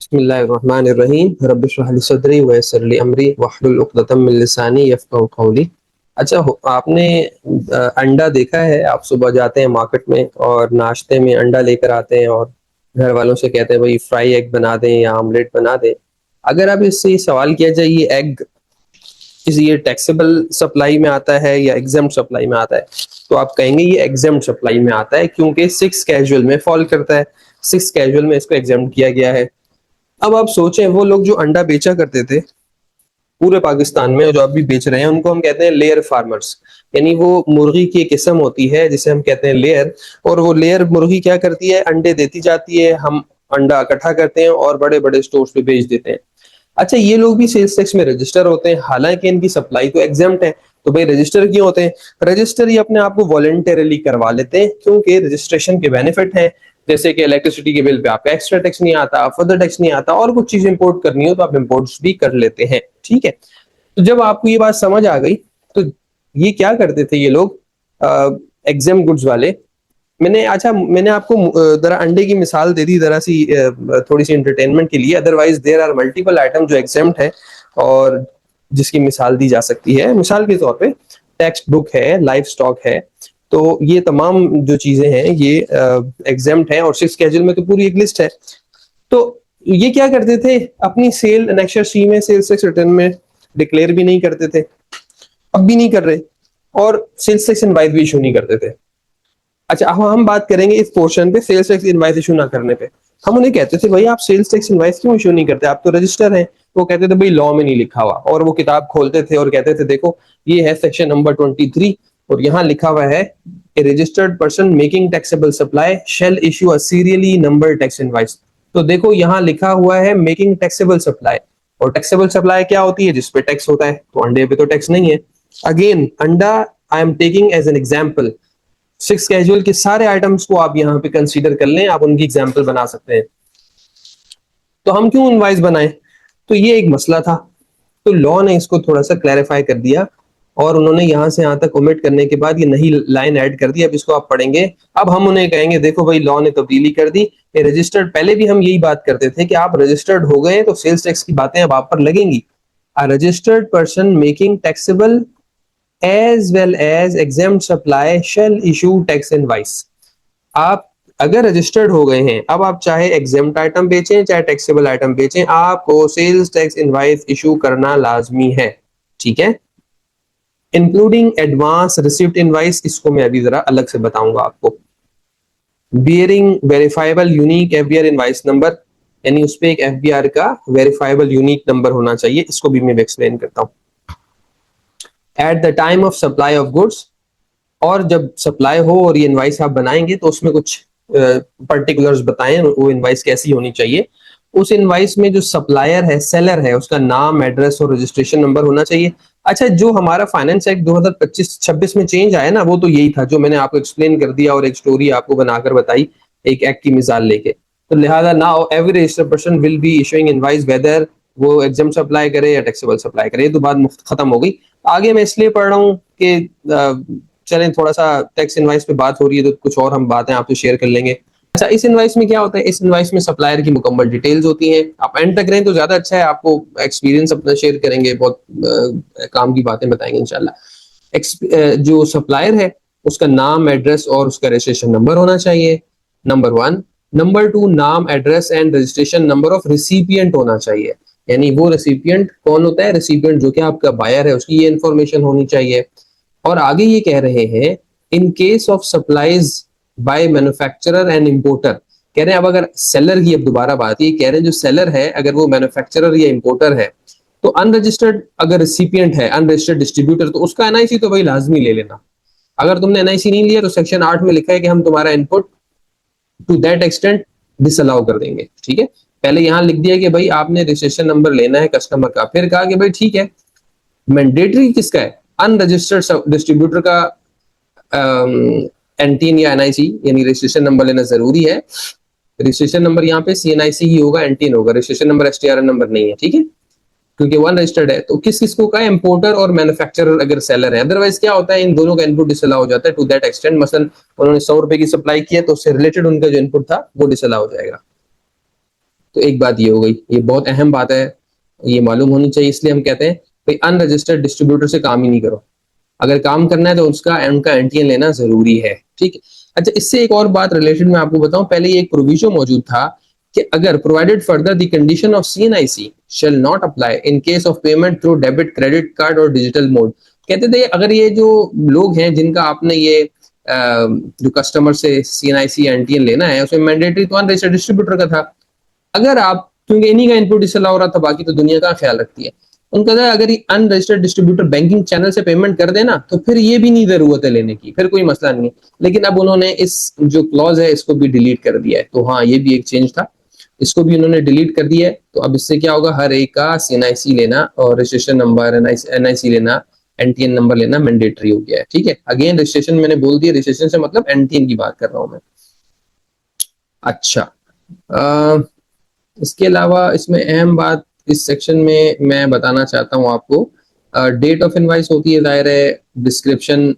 बिस्मिल्लाहिर्रहमानिर्रहीम रब्बिश्रह ली सदरी वयस्सिर ली अमरी वहलुल उक़दतम मिन लिसानी यफ़क़हू क़ौली। अच्छा आपने अंडा देखा है? आप सुबह जाते हैं मार्केट में और नाश्ते में अंडा लेकर आते हैं और घर वालों से कहते हैं भाई फ्राई एग बना दें या ऑमलेट बना दें। अगर अब इससे ये सवाल किया जाए ये एग ये टैक्सेबल सप्लाई में आता है या एग्जेम्प्ट सप्लाई में आता है, तो आप कहेंगे ये एग्जेम्प्ट सप्लाई में आता है क्योंकि 6 कैजुअल में फॉल करता है। 6 कैजुअल में इसको एग्जेम्प्ट किया गया है। अब आप सोचें वो लोग जो अंडा बेचा करते थे पूरे पाकिस्तान में, जो अभी बेच रहे हैं, उनको हम कहते हैं लेयर फार्मर्स। यानी वो मुर्गी की एक किस्म होती है जिसे हम कहते हैं लेयर। और वो लेयर मुर्गी क्या करती है, अंडे देती जाती है, हम अंडा इकट्ठा करते हैं और बड़े बड़े स्टोर्स पे बेच देते हैं। अच्छा ये लोग भी सेल्स टैक्स में रजिस्टर होते हैं, हालांकि इनकी सप्लाई तो एग्जेम्प्ट है। तो भाई रजिस्टर क्यों होते हैं? रजिस्टर ये अपने आप को वॉलंटरली करवा लेते हैं क्योंकि रजिस्ट्रेशन के बेनिफिट हैं। जैसे कि इलेक्ट्रिसिटी के बिल पे आपका एक्स्ट्रा टैक्स नहीं आता, फर्दर टैक्स नहीं आता, और कुछ चीज इंपोर्ट करनी हो तो आप इंपोर्ट्स भी कर लेते हैं। ठीक है, तो जब आपको ये बात समझ आ गई तो ये क्या करते थे ये लोग एग्जाम गुड्स वाले। मैंने आपको जरा अंडे की मिसाल दे दी, जरा सी थोड़ी सी एंटरटेनमेंट के लिए। Otherwise there are multiple item जो एग्जेम्प्ट है और जिसकी मिसाल दी जा सकती है। मिसाल के तौर पे टेक्स्ट बुक है, लाइफ स्टॉक है, तो ये तमाम जो चीजें हैं ये एग्जेम्प्ट है और 6 कैजुअल में तो पूरी एक लिस्ट है। तो ये क्या करते थे, अपनी सेल एनेक्सर सी में सेल्स टैक्स रिटर्न में डिक्लेयर भी नहीं करते थे, अब भी नहीं कर रहे, और सेल्स टैक्स इनवाइस भी इशू नहीं करते थे। अच्छा अब हम बात करेंगे इस पोर्शन पे, सेल्स टैक्स इनवाइस इशू ना करने पे। हम उन्हें कहते थे भाई आप सेल्स टैक्स इनवाइस क्यों इशू नहीं करते, आप तो रजिस्टर हैं। वो कहते थे भाई लॉ में नहीं लिखा हुआ, और वो किताब खोलते थे और कहते थे देखो ये है सेक्शन नंबर 23 और यहाँ लिखा हुआ है a registered person making taxable supply shall issue a serially number tax invoice. तो देखो यहाँ लिखा हुआ है मेकिंग टैक्सेबल सप्लाई, और टैक्सेबल सप्लाई क्या होती है, जिसपे टैक्स होता है। तो अंडे पे तो टैक्स नहीं है। अगेन अंडा I am taking as an example. 6 casual के सारे आइटम्स को आप यहाँ पे कंसीडर कर लें, आप उनकी एग्जाम्पल बना सकते हैं। तो हम क्यों इनवाइस बनाए, तो ये एक मसला था। तो लॉ ने इसको थोड़ा सा क्लैरिफाई कर दिया और उन्होंने यहां से यहां तक ओमिट करने के बाद ये नई लाइन ऐड कर दी। अब इसको आप पढ़ेंगे, अब हम उन्हें कहेंगे देखो भाई लॉ ने तब्दीली कर दी, ये रजिस्टर्ड। पहले भी हम यही बात करते थे कि आप रजिस्टर्ड हो गए तो सेल्स टैक्स की बातें अब आप पर लगेंगी। A registered person making taxable as well as exempt supply shall issue tax invoice। आप अगर रजिस्टर्ड हो गए हैं, अब आप चाहे एग्जेम्प्ट आइटम बेचें चाहे टैक्सेबल आइटम बेचें, आपको सेल्स टैक्स इनवाइस इशू करना लाजमी है। ठीक है, इंक्लूडिंग एडवांस रिसिप्ट इनवाइस, इसको मैं अभी जरा अलग से बताऊंगा आपको। Bearing verifiable unique FBR invoice number, यानी उस पर एक एफबीआर का वेरीफाइबल यूनिक नंबर होना चाहिए, इसको भी मैं एक्सप्लेन करता हूँ। At the time of supply of goods, और जब सप्लाई हो और ये इनवाइस आप बनाएंगे तो उसमें कुछ पर्टिकुलर्स बताएं, वो इनवाइस कैसी होनी चाहिए। उस इनवाइस में जो सप्लायर है, सेलर है, उसका नाम, एड्रेस और रजिस्ट्रेशन नंबर होना चाहिए। अच्छा जो हमारा फाइनेंस एक्ट 2025-26 में चेंज आया ना, वो तो यही था जो मैंने आपको एक्सप्लेन कर दिया और एक स्टोरी आपको बनाकर बताई एक एक्ट की मिसाल लेके। तो लिहाजा now every registered person will be issuing invoice whether वो एग्जाम सप्लाई करे या टैक्सेबल सप्लाई करे। ये तो बात खत्म हो गई। आगे मैं इसलिए पढ़ रहा हूँ कि चलें थोड़ा सा टैक्स इनवाइस पे बात हो रही है तो कुछ और हम बातें आपसे शेयर कर लेंगे। अच्छा इस इनवाइस में क्या होता है, इस इनवाइस में सप्लायर की मुकम्मल डिटेल्स होती हैं। आप एंड तक रहें तो ज्यादा अच्छा है, आपको एक्सपीरियंस अपना शेयर करेंगे, बहुत काम की बातें बताएंगे इंशाल्लाह। जो सप्लायर है उसका नाम, एड्रेस और उसका रजिस्ट्रेशन नंबर होना चाहिए, नंबर 1। नंबर 2, नाम, address and registration number of recipient होना चाहिए, यानी वो रिसिपिएंट कौन होता है, रिसिपिएंट जो कि आपका बायर है उसकी ये इंफॉर्मेशन होनी चाहिए। और आगे ये कह रहे हैं in case of supplies by manufacturer and importer, कह रहे हैं अब अगर सेलर की, अब दोबारा बात ये कह रहे हैं जो सेलर है अगर वो मैन्युफैक्चरर या इंपोर्टर है, तो अनरजिस्टर्ड अगर रिसिपिएंट है, अनरजिस्टर्ड डिस्ट्रीब्यूटर, तो उसका एनआईसी तो भाई लाजमी ले लेना। अगर तुमने एनआईसी नहीं लिया तो सेक्शन 8 में लिखा है कि हम तुम्हारा input to that extent disallow कर देंगे। ठीक है, पहले यहां लिख दिया कि भाई आपने रजिस्ट्रेशन नंबर लेना है कस्टमर का, फिर कहा कि भाई ठीक है मैंडेटरी किसका है, अनरजिस्टर्ड डिस्ट्रीब्यूटर का एनटीन या एनआईसी यानी रजिस्ट्रेशन नंबर लेना जरूरी है। रजिस्ट्रेशन नंबर यहाँ पे सीएनआईसी ही होगा, एनटीन होगा, रजिस्ट्रेशन नंबर एसटीआरएन नंबर नहीं है। ठीक है, क्योंकि वन रजिस्टर्ड है। तो किस किसको का, इंपोर्टर और मैन्युफैक्चरर अगर सेलर है। अदरवाइज क्या होता है, इन दोनों का इनपुट डिसअलाउ हो जाता है टू दैट एक्सटेंट। मसलन उन्होंने 100 रुपए की सप्लाई की है तो उससे रिलेटेड उनका जो इनपुट था वो डिसअलाउ हो जाएगा। तो एक बात ये हो गई, ये बहुत अहम बात है, ये मालूम होनी चाहिए। इसलिए हम कहते हैं भाई अनरजिस्टर्ड डिस्ट्रीब्यूटर से काम ही नहीं करो, अगर काम करना है तो उनका एनटीएन लेना जरूरी है, ठीक है। अच्छा, इससे एक और बात रिलेटेड मैं आपको बताऊं, पहले ये एक प्रोविजन मौजूद था कि अगर provided further the condition of CNIC shall not apply in case of payment through debit credit card और डिजिटल मोड। कहते थे अगर ये जो लोग हैं जिनका आपने ये जो कस्टमर से सीएनआईसी एनटीएन लेना है, उसमें मैंडेटरी तो अनरजिस्टर्ड डिस्ट्रीब्यूटर का था। अगर आप, क्योंकि इन्हीं का इनपुट इससे हो रहा था, बाकी तो दुनिया का ख्याल रखती है, उनका था अगर अनरजिस्टर्ड डिस्ट्रीब्यूटर बैंकिंग चैनल से पेमेंट कर देना तो फिर ये भी नहीं जरूरत है लेने की, फिर कोई मसला नहीं है। लेकिन अब उन्होंने इस जो क्लॉज है इसको भी डिलीट कर दिया है, तो हाँ ये भी एक चेंज था, इसको भी उन्होंने डिलीट कर दिया है। तो अब इससे क्या होगा, हर एक का सीएनआईसी लेना और रजिस्ट्रेशन नंबर एनआईसी लेना, एनटीएन नंबर लेना मैंडेटरी हो गया है, ठीक है। अगेन रजिस्ट्रेशन मैंने बोल दिया, रजिस्ट्रेशन से मतलब एनटीएन की बात कर रहा हूं मैं। अच्छा, इसके अलावा इसमें अहम बात इस सेक्शन में मैं बताना चाहता हूँ आपको, डेट ऑफ इनवाइस होती है, जाहिर है डिस्क्रिप्शन,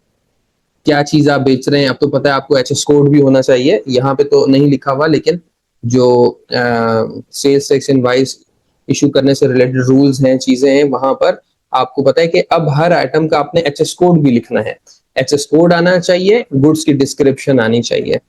क्या चीज आप बेच रहे हैं। अब तो पता है आपको एचएस कोड भी होना चाहिए, यहाँ पे तो नहीं लिखा हुआ, लेकिन जो सेल्स टैक्स इनवाइस इशू करने से रिलेटेड रूल्स हैं, चीजें हैं, वहां पर आपको पता है कि अब हर आइटम का आपने एचएस कोड भी लिखना है। एचएस कोड आना चाहिए, गुड्स की डिस्क्रिप्शन आनी चाहिए,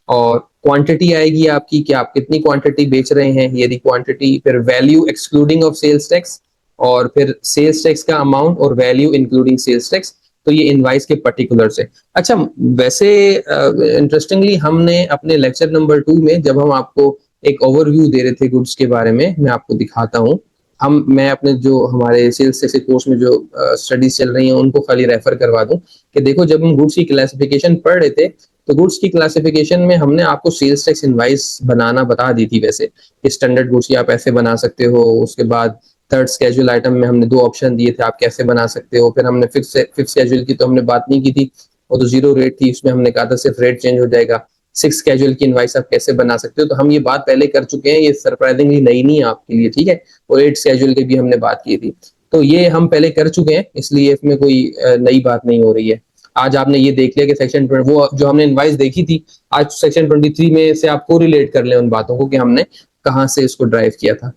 और क्वांटिटी आएगी आपकी कि आप कितनी क्वांटिटी बेच रहे हैं, यदि क्वांटिटी, फिर value excluding of sales tax, और फिर सेल्स टैक्स का अमाउंट और वैल्यू इंक्लूडिंग सेल्स टैक्स। तो ये इनवाइस के पर्टिकुलर्स है। अच्छा, वैसे इंटरेस्टिंगली हमने अपने लेक्चर नंबर 2 में जब हम आपको एक ओवरव्यू दे रहे थे गुड्स के बारे में, मैं आपको दिखाता हूँ, मैं अपने जो हमारे सेल्स टैक्स कोर्स में जो स्टडीज चल रही हैं उनको खाली रेफर करवा दूं कि देखो, जब हम गुड्स की क्लासिफिकेशन पढ़ रहे थे तो गुड्स की क्लासिफिकेशन में हमने आपको सेल्स टैक्स इनवाइस बनाना बता दी थी, वैसे कि स्टैंडर्ड गुड्स की आप ऐसे बना सकते हो। उसके बाद थर्ड स्केड्यूल आइटम में हमने 2 ऑप्शन दिए थे, आप कैसे बना सकते हो। फिर हमने फिफ्थ स्केड्यूल की तो हमने बात नहीं की थी, वो तो 0 रेट थी, उसमें हमने कहा था सिर्फ रेट चेंज हो जाएगा। 6 स्केड्यूल की इनवाइस आप कैसे बना सकते हो, तो हम ये बात पहले कर चुके हैं, ये सरप्राइजिंगली नई नहीं है आपके लिए, ठीक है। और 8 स्केड्यूल की भी हमने बात की थी, तो ये हम पहले कर चुके हैं, इसलिए इसमें कोई नई बात नहीं हो रही है। आज आपने ये देख लिया कि सेक्शन वो जो हमने इनवाइस देखी थी, आज सेक्शन 23 में से आप कोरिलेट कर लें उन बातों को कि हमने कहाँ से इसको ड्राइव किया था।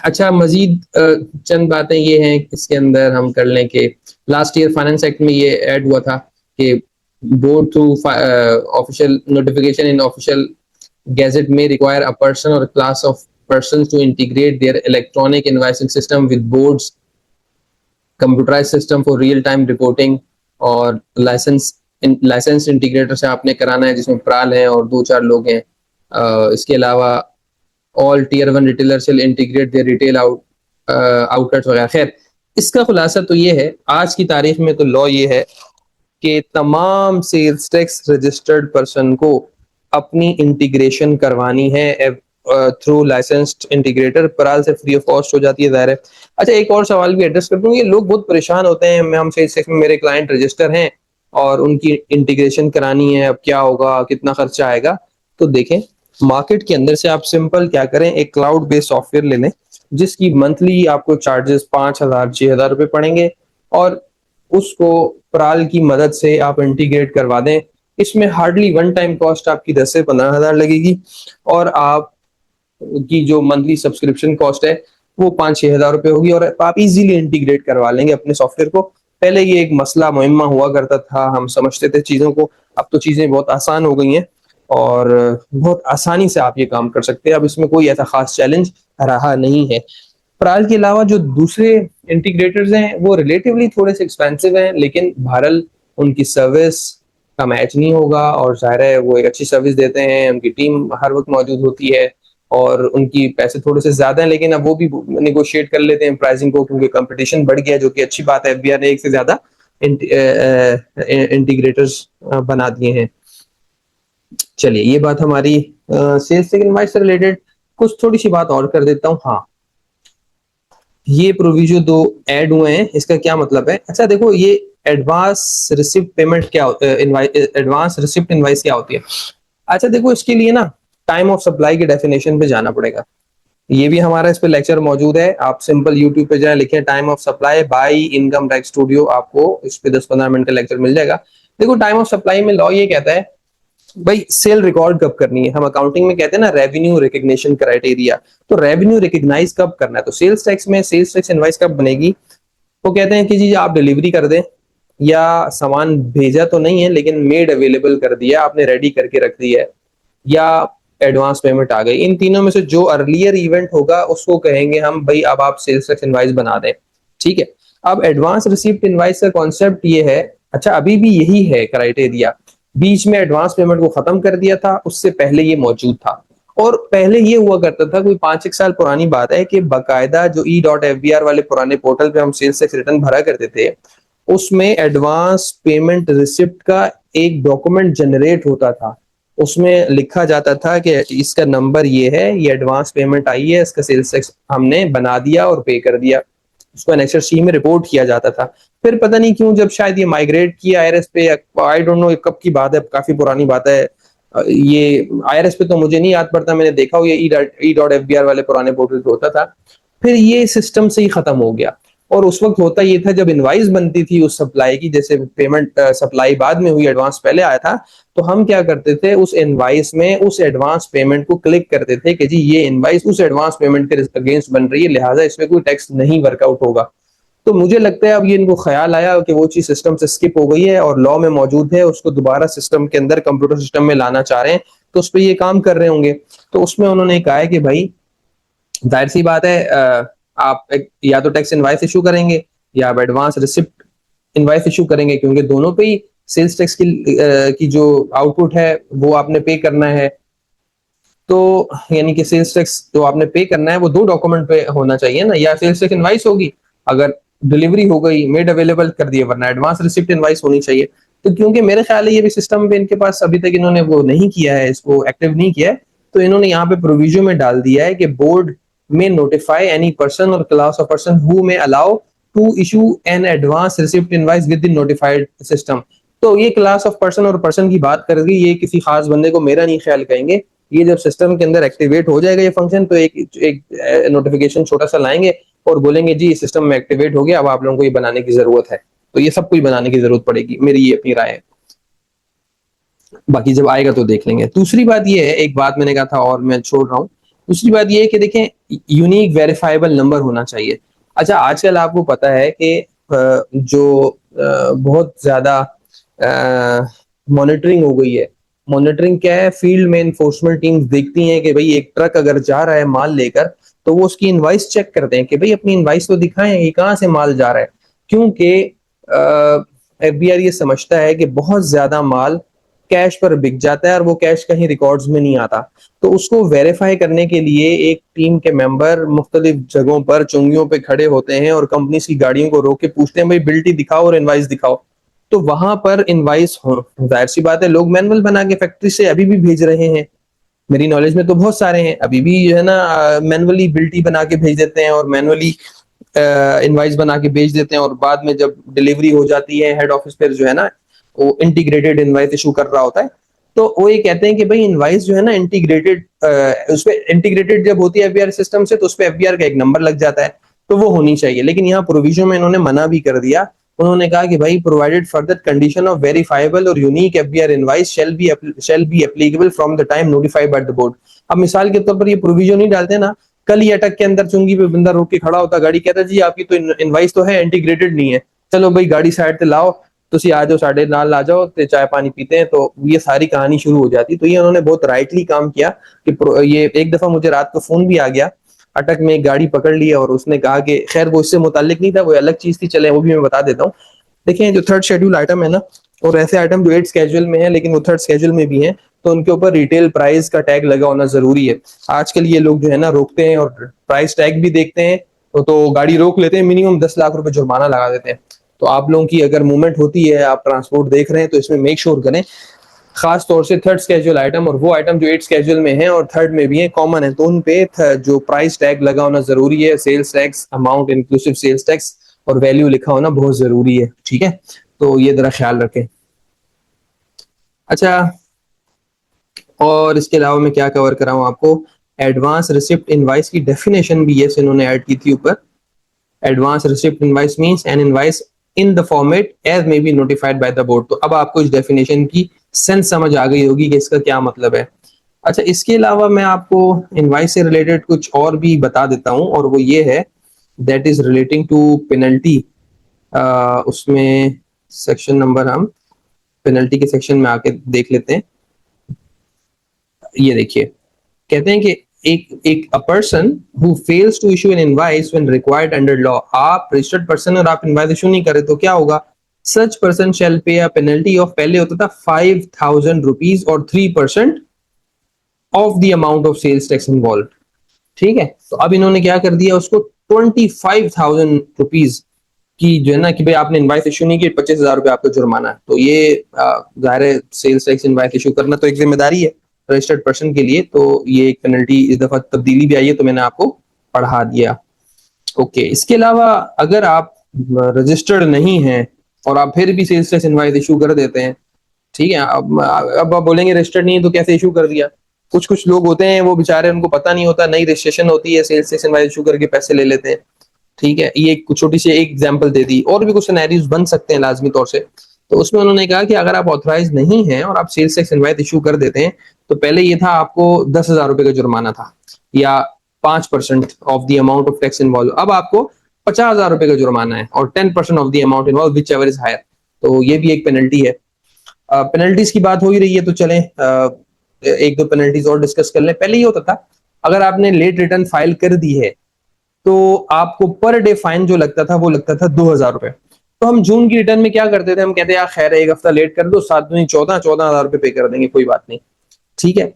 अच्छा, मजीद चंद बातें ये हैं इसके अंदर हम कर लें कि लास्ट ईयर फाइनेंस एक्ट में ये ऐड हुआ था कि बोर्ड थ्रू ऑफिशियल नोटिफिकेशन इन ऑफिशियल गैजेट में रिक्वायर अ पर्सन और class of persons to integrate their electronic invoicing system with boards computerized system for real time reporting, और licence integrator से आपने कराना है जिसमें प्राल है और 2-4 लोग हैं। इसके अलावा all tier 1 retailer shall integrate their retail outlets वगैरह। खैर, इसका खुलासा तो ये है, आज की तारीख में तो लॉ ये है कि तमाम सेल्स टैक्स रजिस्टर्ड पर्सन को अपनी इंटीग्रेशन करवानी है थ्रू लाइसेंस्ड इंटीग्रेटर। पराल से फ्री ऑफ कॉस्ट हो जाती है, जाहिर है। अच्छा, एक और सवाल भी एड्रेस कर दूं, ये लोग बहुत परेशान होते हैं, मैं हम सेल्स टैक्स में मेरे क्लाइंट रजिस्टर हैं और उनकी इंटीग्रेशन करानी है, अब क्या होगा, कितना खर्चा आएगा। तो देखें, मार्केट के अंदर से आप सिंपल क्या करें, एक क्लाउड बेस्ड सॉफ्टवेयर ले लें जिसकी मंथली आपको चार्जेस 5,000-6,000 रुपए पड़ेंगे, और उसको प्राल की मदद से आप इंटीग्रेट करवा दें। इसमें हार्डली वन टाइम कॉस्ट आपकी 10 से 15,000 लगेगी, और आप की जो मंथली सब्सक्रिप्शन कॉस्ट है वो 5-6 हजार रुपए होगी, और आप इजीली इंटीग्रेट करवा लेंगे अपने सॉफ्टवेयर को। पहले ये एक मसला मुहिम्मा हुआ करता था, हम समझते थे चीजों को, अब तो चीजें बहुत आसान हो गई हैं और बहुत आसानी से आप ये काम कर सकते हैं। अब इसमें कोई ऐसा खास चैलेंज रहा नहीं है। प्राल के अलावा जो दूसरे इंटीग्रेटर्स हैं वो रिलेटिवली थोड़े से एक्सपेंसिव हैं, लेकिन बहरहाल उनकी सर्विस का मैच नहीं होगा, और जाहिर है वो एक अच्छी सर्विस देते हैं, उनकी टीम हर वक्त मौजूद होती है, और उनकी पैसे थोड़े से ज्यादा हैं, लेकिन अब वो भी नेगोशिएट कर लेते हैं प्राइसिंग को, क्योंकि कंपटीशन बढ़ गया, जो कि अच्छी बात है। एफबीआर ने एक से ज्यादा इंटीग्रेटर्स बना दिए हैं। चलिए, ये बात हमारी सेल्स टैक्स इनवाइस से रिलेटेड। कुछ थोड़ी सी बात और कर देता हूँ। हाँ, ये प्रोविजन 2 ऐड हुए हैं, इसका क्या मतलब है? अच्छा देखो, ये एडवांस रिसिप्ट पेमेंट क्या एडवांस रिसिप्ट इनवाइस क्या होती है? अच्छा देखो, इसके लिए ना टाइम ऑफ सप्लाई की डेफिनेशन पे जाना पड़ेगा। ये भी हमारा इस पे लेक्चर मौजूद है, आप सिंपल यूट्यूब पे जाए, लिखें time of supply bye income tax studio, आपको इस पे 10-15 मिनट का लेक्चर मिल जाएगा। देखो, टाइम ऑफ सप्लाई में लॉ ये कहता है भाई सेल रिकॉर्ड कब करनी है, हम अकाउंटिंग में कहते हैं ना रेवेन्यू रिकग्निशन क्राइटेरिया। तो रेवेन्यू रिकग्नाइज कब करना है, तो सेल्स टैक्स में सेल्स टैक्स इनवाइस कब बनेगी। वो कहते हैं कि जी आप डिलीवरी कर दें, या सामान भेजा तो नहीं है लेकिन मेड अवेलेबल कर दिया, आपने रेडी करके रख दिया है, या एडवांस पेमेंट आ गई, इन तीनों में से जो अर्लियर इवेंट होगा उसको कहेंगे हम भाई अब आप सेल्स टैक्स इनवाइस बना दें। ठीक है। अब एडवांस रिसीप्ट इनवाइस का कॉन्सेप्ट ये है, अच्छा अभी भी यही है क्राइटेरिया, बीच में एडवांस पेमेंट को खत्म कर दिया था, उससे पहले ये मौजूद था। और पहले ये हुआ करता था, कोई 5 एक साल पुरानी बात है, कि बकायदा जो E.FBR वाले पुराने पोर्टल पे हम सेल्स टैक्स रिटर्न भरा करते थे, उसमें एडवांस पेमेंट रिसिप्ट का एक डॉक्यूमेंट जनरेट होता था। उसमें लिखा जाता था कि इसका नंबर ये है, ये एडवांस पेमेंट आई है, इसका सेल्स टैक्स हमने बना दिया और पे कर दिया, उसको एनेक्सर सी में रिपोर्ट किया जाता था। फिर पता नहीं क्यों जब शायद ये माइग्रेट किया आईआरएस पे, आई डोंट नो कब की बात है, काफी पुरानी बात है, ये आईआरएस पे तो मुझे नहीं याद पड़ता, मैंने देखा हो ये E.FBR वाले पुराने पोर्टल पे होता था। फिर ये सिस्टम से ही खत्म हो गया। और उस वक्त होता ये था जब इनवाइस बनती थी उस सप्लाई की, जैसे पेमेंट सप्लाई बाद में हुई, एडवांस पहले आया था, तो हम क्या करते थे उस इनवाइस में उस एडवांस पेमेंट को क्लिक करते थे कि जी ये इनवाइस उस एडवांस पेमेंट के अगेंस्ट बन रही है, लिहाजा इसमें कोई टैक्स नहीं वर्कआउट होगा। तो मुझे लगता है अब ये इनको ख्याल आया कि वो चीज सिस्टम से स्किप हो गई है और लॉ में मौजूद है, उसको दोबारा सिस्टम के अंदर कंप्यूटर सिस्टम में लाना चाह रहे हैं, तो उस पर ये काम कर रहे होंगे। तो उसमें उन्होंने कहा है कि भाई जाहिर सी बात है, आप या तो टैक्स इनवाइस इशू करेंगे या आप एडवांस रिसिप्ट इनवाइस इशू करेंगे, क्योंकि दोनों पे ही सेल्स टैक्स की जो आउटपुट है वो आपने पे करना है। तो यानी कि सेल्स टैक्स जो आपने पे करना है वो दो डॉक्यूमेंट पे होना चाहिए ना, या सेल्स टैक्स इनवाइस होगी अगर डिलीवरी हो गई, मेड अवेलेबल कर दिया, वरना एडवांस रिसिप्ट इनवाइस होनी चाहिए। तो क्योंकि मेरे ख्याल है ये भी सिस्टम पे इनके पास अभी तक इन्होंने वो नहीं किया है, इसको एक्टिव नहीं किया है, तो इन्होंने यहाँ पे प्रोविजन में डाल दिया है कि बोर्ड में नोटिफाई एनी पर्सन और class of person who may allow to issue an advance receipt invoice within notified system. तो ये क्लास ऑफ पर्सन और पर्सन की बात कर रही, ये किसी खास बंदे को मेरा नहीं ख्याल कहेंगे। ये जब सिस्टम के अंदर एक्टिवेट हो जाएगा ये फंक्शन, तो एक नोटिफिकेशन छोटा सा लाएंगे और बोलेंगे जी सिस्टम में एक्टिवेट हो गया, अब आप लोगों को ये बनाने की जरूरत है। तो ये सब कुछ बनाने की जरूरत पड़ेगी, मेरी ये अपनी राय है, बाकी जब आएगा तो देख लेंगे। दूसरी बात ये है, एक बात मैंने कहा था और मैं छोड़ रहा हूँ, दूसरी बात ये है कि देखें यूनिक वेरीफाइबल नंबर होना चाहिए। अच्छा आजकल आपको पता है कि जो बहुत ज्यादा मॉनिटरिंग हो गई है। मॉनिटरिंग क्या है, फील्ड में इन्फोर्समेंट टीम्स देखती हैं कि भाई एक ट्रक अगर जा रहा है माल लेकर, तो वो उसकी इनवाइस चेक करते हैं कि भाई अपनी इनवाइस तो दिखाएं ये कहाँ से माल जा रहा है, क्योंकि एफबीआर ये समझता है कि बहुत ज्यादा माल कैश पर बिक जाता है और वो कैश कहीं रिकॉर्ड्स में नहीं आता। तो उसको वेरीफाई करने के लिए एक टीम के मेंबर मुख्तलिफ जगहों पर चुंगियों पे खड़े होते हैं और कंपनी की गाड़ियों को रोक के पूछते हैं भाई बिल्टी दिखाओ और इनवाइस दिखाओ। तो वहां पर इनवाइस हो, जाहिर सी बात है लोग मैनुअल बना के फैक्ट्री से अभी भी भेज रहे हैं, मेरी नॉलेज में तो बहुत सारे हैं अभी भी जो है ना मैनुअली बिल्टी बना के भेज देते हैं और मैनुअली इनवाइस बना के भेज देते हैं, और बाद में जब डिलीवरी हो जाती है हेड ऑफिस पर जो है ना वो इंटीग्रेटेड इनवाइस इशू कर रहा होता है। तो वो ये कहते हैं कि भाई इनवाइस जो है ना इंटीग्रेटेड, उसपे इंटीग्रेटेड जब होती है एफबीआर सिस्टम से, तो उस पर एफबीआर का एक नंबर लग जाता है, तो वो होनी चाहिए। लेकिन यहाँ प्रोविजन में इन्होंने मना भी कर दिया, उन्होंने कहा कि भाई provided further condition of verifiable और unique FBR invoice shall be applicable from the time notified by the board. अब मिसाल के तौर पर ये प्रोविजन नहीं डालते ना, कल ही अटक के अंदर चुंगी पे बंदा रोक के खड़ा होता, गाड़ी कहता जी आपकी तो इनवाइस तो है इंटीग्रेटेड नहीं है, चलो भाई गाड़ी साइड पे लाओ, तुसी आ जाओ साढ़े नाल आ जाओ ते चाय पानी पीते हैं, तो ये सारी कहानी शुरू हो जाती। तो ये उन्होंने बहुत राइटली काम किया कि ये एक दफा मुझे रात को फोन भी आ गया, अटक में एक गाड़ी पकड़ ली और उसने कहा कि खैर वो इससे मुतालिक नहीं था, वो अलग चीज थी, चले वो भी मैं बता देता हूँ। देखिए जो थर्ड शेड्यूल आइटम है ना, और ऐसे आइटम जो 8 स्केड्यूल में है लेकिन वो थर्ड स्केड्यूल में भी है, तो उनके ऊपर रिटेल प्राइस का टैग लगा होना जरूरी है। आजकल ये लोग जो है ना रोकते हैं और प्राइस टैग भी देखते हैं, तो गाड़ी रोक लेते हैं, मिनिमम 10 लाख रुपए जुर्माना लगा देते हैं। तो आप लोगों की अगर मूवमेंट होती है, आप ट्रांसपोर्ट देख रहे हैं, तो इसमें मेक श्योर करें, खास तौर से थर्ड स्केड्यूल आइटम और वो आइटम जो 8 स्केड्यूल में है और थर्ड में भी है, कॉमन है, तो उन पे जो प्राइस टैग लगा होना जरूरी है, sales tax amount inclusive sales tax और वैल्यू लिखा होना बहुत जरूरी है। ठीक है, तो ये जरा ख्याल रखें। अच्छा, और इसके अलावा मैं क्या कवर कर रहा हूँ आपको, एडवांस रिसिप्ट इनवाइस की डेफिनेशन भी यस इन्होंने ऐड की थी ऊपर। Advance receipt invoice means an invoice in the format as may be notified by the board. तो अब आपको इस डेफिनेशन की सेंस समझ आ गई होगी कि इसका क्या मतलब है। अच्छा, इसके अलावा मैं आपको इनवाइस से रिलेटेड कुछ और भी बता देता हूँ, और वो ये है, that is relating to penalty. उसमें सेक्शन नंबर, हम पेनल्टी के सेक्शन में आके देख लेते हैं। ये देखिए, कहते हैं कि एक एक a person who fails to issue an invoice when required under law, आप रजिस्टर्ड पर्सन और आप इनवाइस इशू नहीं करे तो क्या होगा, सच पर्सन शैल पे अ पेनल्टी ऑफ, पहले होता था 5,000 रुपीज और 3% of the amount of sales tax involve. ठीक है, तो अब इन्होंने क्या कर दिया, उसको 25,000 रुपीज की जो है ना, कि भाई आपने इनवाइस इशू नहीं की, 25,000 रुपये आपका जुर्माना है। तो ये जाहिर है, सेल्स टैक्स इनवाइस इशू करना तो एक जिम्मेदारी है रजिस्टर्ड पर्सन के लिए, तो ये एक पेनल्टी इस दफा तब्दीली भी आई है, तो मैंने आपको पढ़ा दिया। ओके, इसके अलावा अगर आप रजिस्टर्ड नहीं हैं और आप फिर भी सेल्स टैक्स इनवाइस इशू कर देते हैं, ठीक है, अब आप बोलेंगे रजिस्टर्ड नहीं है तो कैसे इशू कर दिया। कुछ कुछ लोग होते हैं, वो बेचारे, उनको पता नहीं होता, नई रजिस्ट्रेशन होती है, सेल्स टैक्स इनवाइस इशू करके पैसे ले लेते हैं। ठीक है, ये एक छोटी सी एक एग्जांपल दे दी, और भी कुछ सिनेरियोज बन सकते हैं लाजमी तौर से। तो उसमें उन्होंने कहा कि अगर आप ऑथराइज नहीं हैं और आप सेल्स टैक्स इनवाइस इशू कर देते हैं, तो पहले ये था आपको 10,000 रुपए का जुर्माना था, या 5% of the amount of tax involve, अब आपको 50,000 रुपए का जुर्माना है, और 10% of the amount involve whichever is higher. तो ये भी एक पेनल्टी है। पेनल्टीज की बात हो ही रही है, तो चलें एक दो पेनल्टीज और डिस्कस कर लें। पहले ये होता था, अगर आपने लेट रिटर्न फाइल कर दी है तो आपको पर डे फाइन जो लगता था वो लगता था 2,000 रुपए। तो हम जून की रिटर्न में क्या करते थे, हम कहते हैं यार खैर है, एक हफ्ता लेट कर दो, 7 दूनी 14,000 रुपए पे कर देंगे, कोई बात नहीं। ठीक है,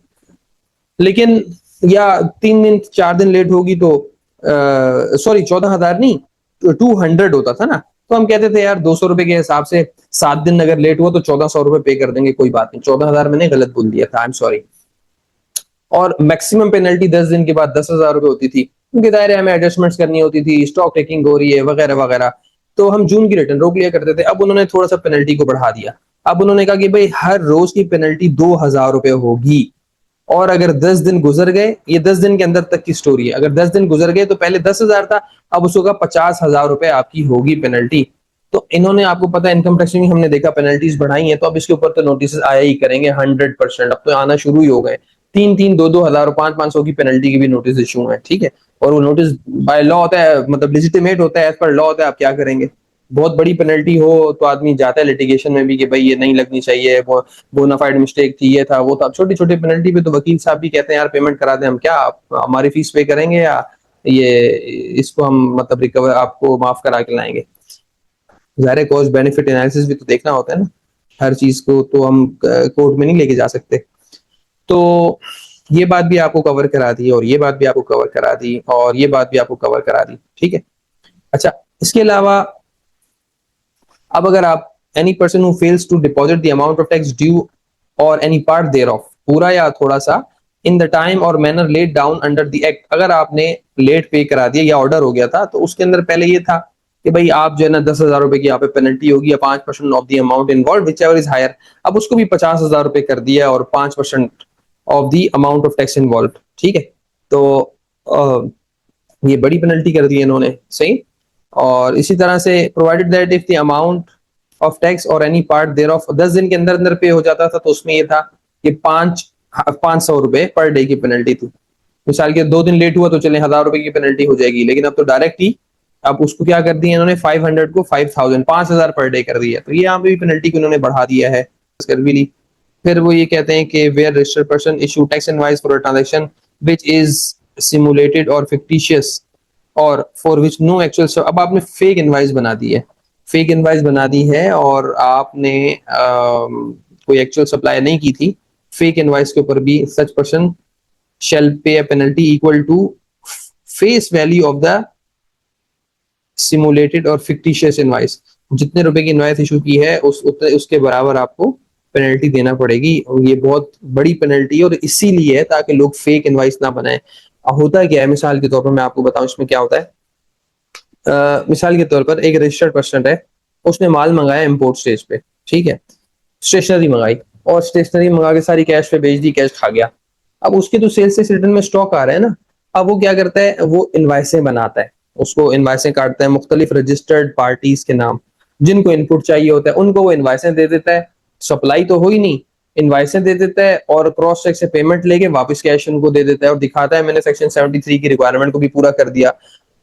लेकिन या 3 दिन 4 दिन लेट होगी तो सॉरी 14,000 नहीं, 200 होता था ना, तो हम कहते थे यार 200 रुपए के हिसाब से 7 दिन अगर लेट हुआ तो 1,400 रुपए पे कर देंगे, कोई बात नहीं। 14,000 मैंने गलत बोल दिया था, आई एम सॉरी। और मैक्सिमम पेनल्टी 10 दिन के बाद 10,000 रुपए होती थी, क्योंकि दायरे हमें एडजस्टमेंट्स करनी होती थी, स्टॉक टेकिंग हो रही है वगैरह वगैरह। तो हम जून की रिटर्न रोक लिया करते थे। अब उन्होंने थोड़ा सा पेनल्टी को बढ़ा दिया। अब उन्होंने कहा कि भाई हर रोज की पेनल्टी 2,000 रुपए होगी, और अगर 10 दिन गुजर गए, ये 10 दिन के अंदर तक की स्टोरी है, अगर 10 दिन गुजर गए तो पहले 10,000 था, अब उसको कहा 50,000 रुपए आपकी होगी पेनल्टी। तो इन्होंने, आपको पता है इनकम टैक्स में हमने देखा पेनल्टीज बढ़ाई हैं, तो अब इसके ऊपर तो नोटिस आया ही करेंगे 100%, अब तो आना शुरू ही हो गए। 3-3, 2-2 हजार, 5-5 सौ की पेनल्टी के भी नोटिस इशू है। ठीक है, और वो नोटिस बाय लॉ होता है, मतलब लेजिटिमेट होता है, एज पर लॉ होता है, आप क्या करेंगे। बहुत बड़ी पेनल्टी हो तो आदमी जाता है लिटिगेशन में भी कि भाई ये नहीं लगनी चाहिए, वो बोनाफाइड मिस्टेक थी, ये था वो था। छोटी छोटी पेनल्टी पे तो वकील साहब भी कहते हैं यार पेमेंट करा दें, हम क्या, आप हमारी फीस पे करेंगे, या ये इसको हम मतलब रिकवर आपको माफ करा के लाएंगे। ज़ाहिर है कॉस्ट बेनिफिट एनालिसिस भी तो देखना होता है ना, हर चीज को तो हम कोर्ट में नहीं लेके जा सकते। तो ये बात भी आपको कवर करा दी, और ये बात भी आपको कवर करा दी, और ये बात भी आपको कवर करा दी। ठीक है, अच्छा, इसके अलावा अब अगर आप, any person who fails to deposit the amount of tax due और एनी पार्ट देयर ऑफ, पूरा या थोड़ा सा, इन द टाइम और manner laid down under the act, अगर आपने लेट पे करा दिया या ऑर्डर हो गया था, तो उसके अंदर पहले ये था कि भाई आप जो है ना 10,000 रुपए की यहाँ पे पेनल्टी होगी, या 5% of the amount involve whichever is higher. अब उसको भी 50,000 रुपए कर दिया, और 5% of the amount of tax involve. ठीक है, तो ये बड़ी पेनल्टी कर दी इन्होंने, सही। और इसी तरह से provided that if the amount of tax और एनी पार्ट देयर ऑफ 10 दिन के अंदर अंदर पे हो जाता था, तो उसमें ये था कि 500 रुपए पर डे की पेनल्टी थी। मिसाल के 2 दिन लेट हुआ तो चले 1,000 रुपए की पेनल्टी हो जाएगी, लेकिन अब तो डायरेक्ट ही, अब उसको क्या कर दिया इन्होंने, 500 को 5,000, 5,000 पर डे कर दिया। तो ये यहाँ पे भी पेनल्टी को इन्होंने बढ़ा दिया है, कर भी ली। फिर वो ये कहते हैं कि where registered person issue tax invoice for a transaction which is simulated और फिक्टिशियस और फॉर विच नो एक्चुअल, अब आपने फेक इनवाइस बना दी है, फेक इनवाइस बना दी है, और आपने कोई एक्चुअल सप्लाई नहीं की थी, फेक इनवाइस के ऊपर भी such person shall pay a penalty equal to face value of the simulated और fictitious invoice। जितने रुपए की इनवाइस इशू की है उसके बराबर आपको पेनल्टी देना पड़ेगी, और ये बहुत बड़ी पेनल्टी है, और इसीलिए है ताकि लोग फेक इनवाइस ना बनाए। होता क्या है, मिसाल के तौर पर मैं आपको बताऊं इसमें क्या होता है। मिसाल के तौर पर एक रजिस्टर्ड पर्सन है, उसने माल मंगाया इम्पोर्ट स्टेज पे, ठीक है, स्टेशनरी मंगाई, और स्टेशनरी मंगा के सारी कैश पे भेज दी, कैश खा गया। अब उसके तो सेल्स टैक्स रिटर्न में स्टॉक आ रहा है ना, अब वो क्या करता है, वो इनवाइसें बनाता है, उसको इनवाइसें काटता है मुख्तलिफ रजिस्टर्ड पार्टीज के नाम, जिनको इनपुट चाहिए होता है उनको वो इनवाइसें दे देता है। सप्लाई तो हो ही नहीं, इनवाइसें दे देता है और क्रॉस चेक से पेमेंट लेके वापस कैश उनको दे देता है और दिखाता है मैंने सेक्शन 73 की रिक्वायरमेंट को भी पूरा कर दिया।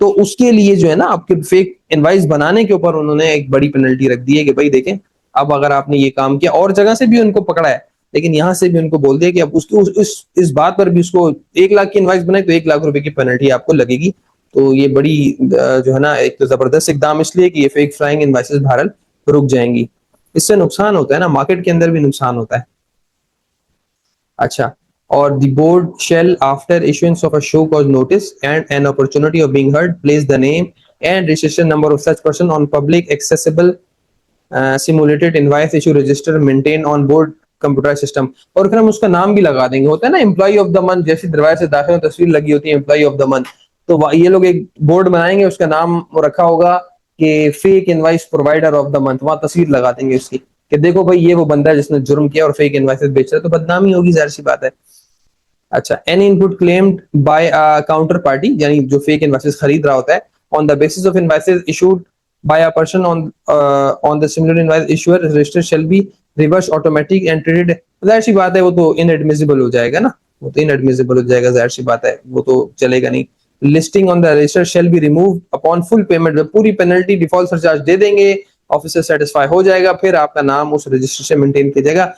तो उसके लिए जो है ना आपके फेक इनवाइस बनाने के ऊपर उन्होंने एक बड़ी पेनल्टी रख दी है कि भाई देखें, अब अगर आपने ये काम किया, और जगह से भी उनको पकड़ा है, लेकिन यहाँ से भी उनको बोल दिया कि अब उसको इस बात पर भी उसको 1 लाख की इनवाइस बनाए तो 1 लाख रुपए की पेनल्टी आपको लगेगी। तो ये बड़ी जो है ना एक तो जबरदस्त इकदाम इसलिए कि ये फेक फ्लाइंग इनवाइसेस भारत रुक जाएंगी। इससे नुकसान होता है ना, मार्केट के अंदर भी नुकसान होता है। अच्छा, और the board shall after issuance of a show cause notice and an opportunity of being heard place the name and registration number of such person on public accessible simulated invoice issue register maintained on board computer system. और फिर हम उसका नाम भी लगा देंगे, होता है ना एम्प्लॉय ऑफ द मंथ, जैसी दरवाजे से दाखिल में तस्वीर लगी होती है एम्प्लॉय ऑफ द मंथ, तो ये लोग एक बोर्ड बनाएंगे, उसका नाम रखा होगा कि fake invoice provider of the month, वहां तस्वीर लगा देंगे उसकी कि देखो भाई ये वो बंदा है जिसने जुर्म किया और फेक इनवाइसेस बेच रहा है, तो बदनामी होगी, जाहिर सी बात है। अच्छा, any input claimed by counter party, यानी जो फेक इनवाइसेस खरीद रहा होता है, on the basis of invoices issued by a person on the similar invoice issuer register shall be reverse automatic and traded. जाहिर सी बात है वो तो इनएडमिसिबल हो जाएगा ना, वो तो इनएडमिसिबल हो जाएगा, जाहिर सी बात है, वो तो चलेगा नहीं। Listing on the register shall be remove upon full payment, पूरी पेनल्टी डिफॉल्ट सरचार्ज दे देंगे, ऑफिसर सेटिस्फाई हो जाएगा, फिर आपका नाम उस रजिस्टर से मेंटेन किया जाएगा।